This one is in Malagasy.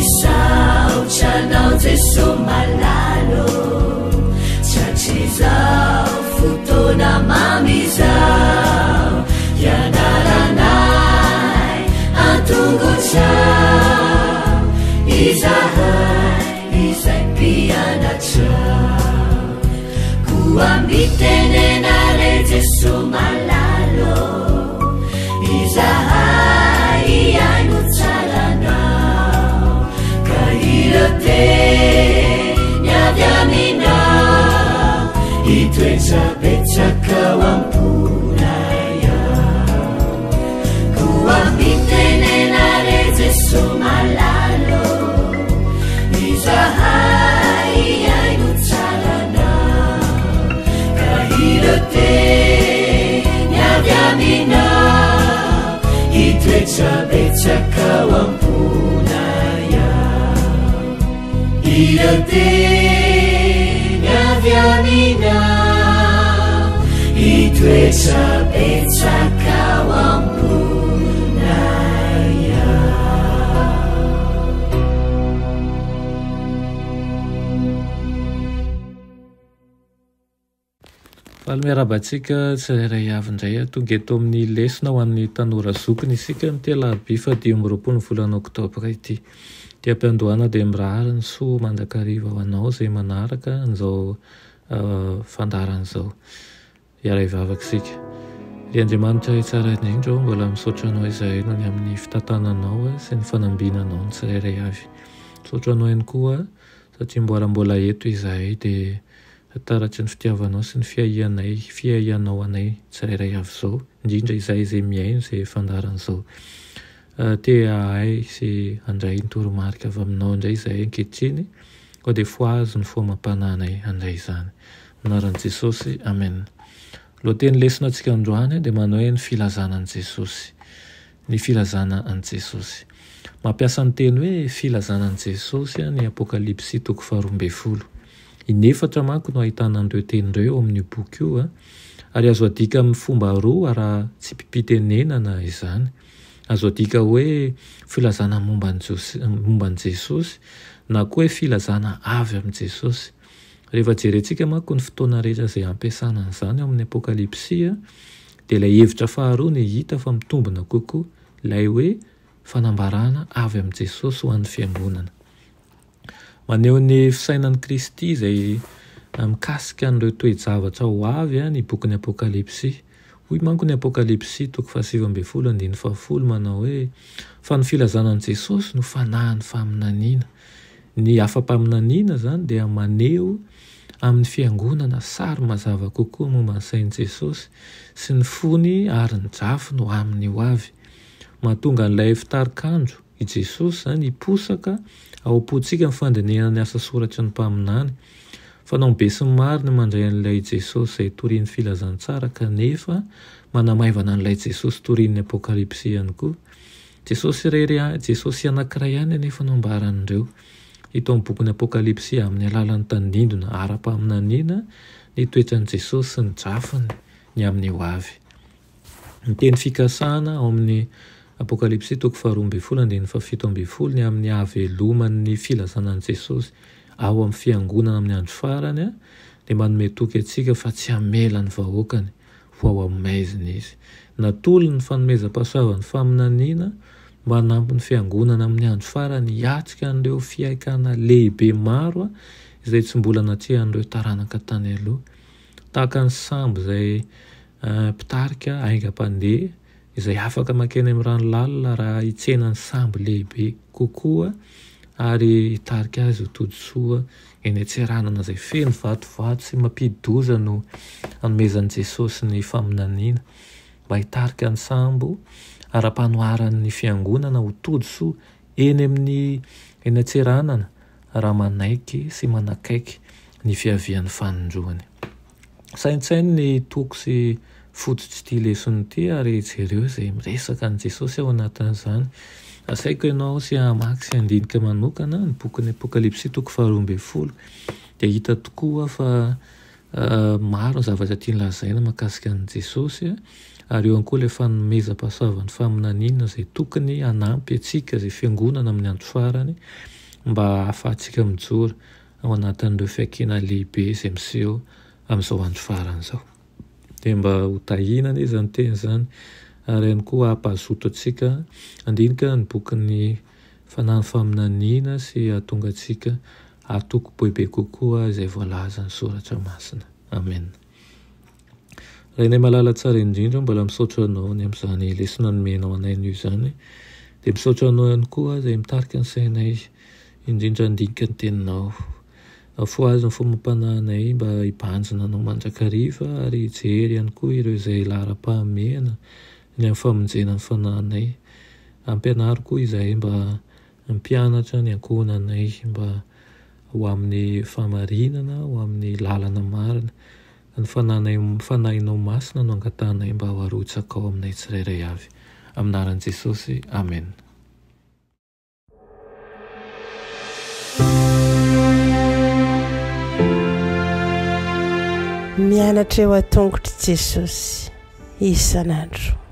misaotranao Jesosy malalo satria zao fotoana mamizao ianaranay antongotrao izahay izay mpianatrao koa mitenenare Jesosy malalo izahay iaino tsaranao ka iroteny avy aminao itoetsapetsaka ao amponay ao koa mitenenare Jesosy malalo izahay iaino tsaranao ka iroteny avy aminao itoetsapetsaka ao amponay ao iroteny avy aminao itoetsapetsaka ao amponay ao. Faly miarabantsika tsirairay avy indray tonga eto amin'ny lesona ho an'ny tanora zokiny isika ny telaby 20 volana oktobra ity dia mpiandohana dia mirahary ny soa mandrakariva ho anao izay manaraka an'izao fandaran'izao iara ivavaka isika ry Andriamanitra tsara indrindra mbola misaotra anao izahay no ny amin'ny fitantananao sy ny fanambinanao ny tsirairay avy misaotra anao ihany koa satria mbola eto izahay dia taratry ny fitiavanao sy ny fiahianao anay tsirairay avy izao indrindra izahay izay miaino izay fandaran'izao tea ahay sy handray ny toromarika avy aminao indray izahay ankehitriny koa dia foazo ny foamam-pananay handray izany anaran'i Jesosy amen. Lohateny lesona antsika androany dia manao hoe ny filazana an'i Jesosy. Ny filazana an'i Jesosy. Mampiasa ny teny hoe filazana an'i Jesosy ny Apokalipsy 12. Inefatra manko no ahitana an'ireo tenindreo amin'ny boky io ary azo adika amin'ny fomba roa raha tsy pipitenenana izany. Azo adika hoe filazana momban'i Jesosy na koa hoe filazana avy amin'i Jesosy. Rehefa jerentsika manko ny fotoana rehetra izay ampiasana an'izany amin'ny Apokalipsy dia ilay hevitra faharoa ny hita fa mitombina kokoa ilay hoe fanambarana avy amin'i Jesosy ho an'ny fiangonana. Maneho ny fisainan'i Kristy izay mikasika an'ireo toe-javatra ho avy ny bokin'ny Apokalipsy. Hoy manko ny Apokalipsy 17:10 manao hoe fa ny filazanan'i Jesosy no fanahy ny faminaniana. Ny afa-paminaniana zany dia maneho amin'ny fiangonana sary mazava kokoa momba ny sain'i Jesosy sy ny fony ary ny jafy no aminy ho avy. Mahatonga an'ilay fitarikandro i Jesosy zany hiposaka ao am-pontsika ny fandinihana ny asa soratry ny mpaminany. Fanao be sy ny marina mandray an'ilay Jesosy izay torian'ny filazantsara kanefa manamaivana an'ilay Jesosy torian'ny Apokalipsy ihany koa. Jesosy anankiray ihany anefa nambaran'ireo. Ito amin'ny bokin'ny Apokalipsy amin'ny alalan'ny tandindona ara-paminaniana ny toetran'i Jesosy sy ny jafany ny amin'ny ho avy. Ny teny fikasana ao amin'ny Apokalipsy 12:17 ny amin'ny haveloman'ny filazanan'i Jesosy ao amin'ny fiangonana amin'ny andro farany dia manome toky antsika fa tsy hamela ny vahoakany ho ao amin'ny maizina izy. Natolony ny fanomezam-pahasoavan'ny faminaniana mba hanampy ny fiangonana amin'ny andro farany hiatrika an'ireo fiaikana lehibe maro izay tsy mbola natrehan'ireo taranaka tany aloha. Tahaka ny sambo izay mpitarika aingam-pandeha izay afaka makeny amin'ny ranolalina raha hitsena ny sambo lehibe kokoa ary hitarika azy ho tojo-soa eny an-tseranana izay feno vatovato sy mampidoza no hanomezan'i Jesosy ny faminaniana mba hitarika ny sambo ara-panoharan'ny fiangonana ho tojo-soa eny amin'ny eny an-tseranana raha manaiky sy manakaiky ny fiavian'ny fanondroany. Saintsainy ny toko sy fototsy ity lesona ity ary jereo izay miresaka ny Jesosy ao anatin'izany. Asaiko ianao sy hamaky sy handinika manokana ny bokin'ny Apokalipsy 12 dia hita tokoa fa maro ny zavatra tiany lazaina mahakasika an'i Jesosy Ary eo koa ilay fanomezam-pahasoavany faminaniana izay tokony hanampy antsika izay fiangonana amin'ny andro farany mba ahafahantsika mijoro ao anatin'ireo fiankena lehibe izay miseho amin'izao andro farany izao. Dia mba ho tahinana izany teny izany ary ihany koa hampahazoto antsika andinika ny bokin'ny fanahy faminaniana sy hahatonga antsika hatoko bebe kokoa izay voalaza ny soratra masina. Amen. Raha inay malala tsara indrindra mbola misaotra anao ny amin'izany lesona nomenao anay io izany, dia misaotra anao ihany koa izay mitarika ny sainay indrindra andinika ny teninao. Fo azy ny fomapanahinay mba hibanjina anao mandrakariva ary hijery ihany koa ireo izay lahara-pahamehana ny amin'ny famonjena ny fanahinay. Ampianaro koa izahay mba mpianatra ny ankohonanay mba ho amin'ny famarinana, ho amin'ny lalana marina. Ny fanahinao masina no angatanay mba ho arotsaka ao aminay tsirairay avy. Amin'ny anaran'i Jesosy. Amen. Mianatra eo an-tongotra Jesosy isan'andro.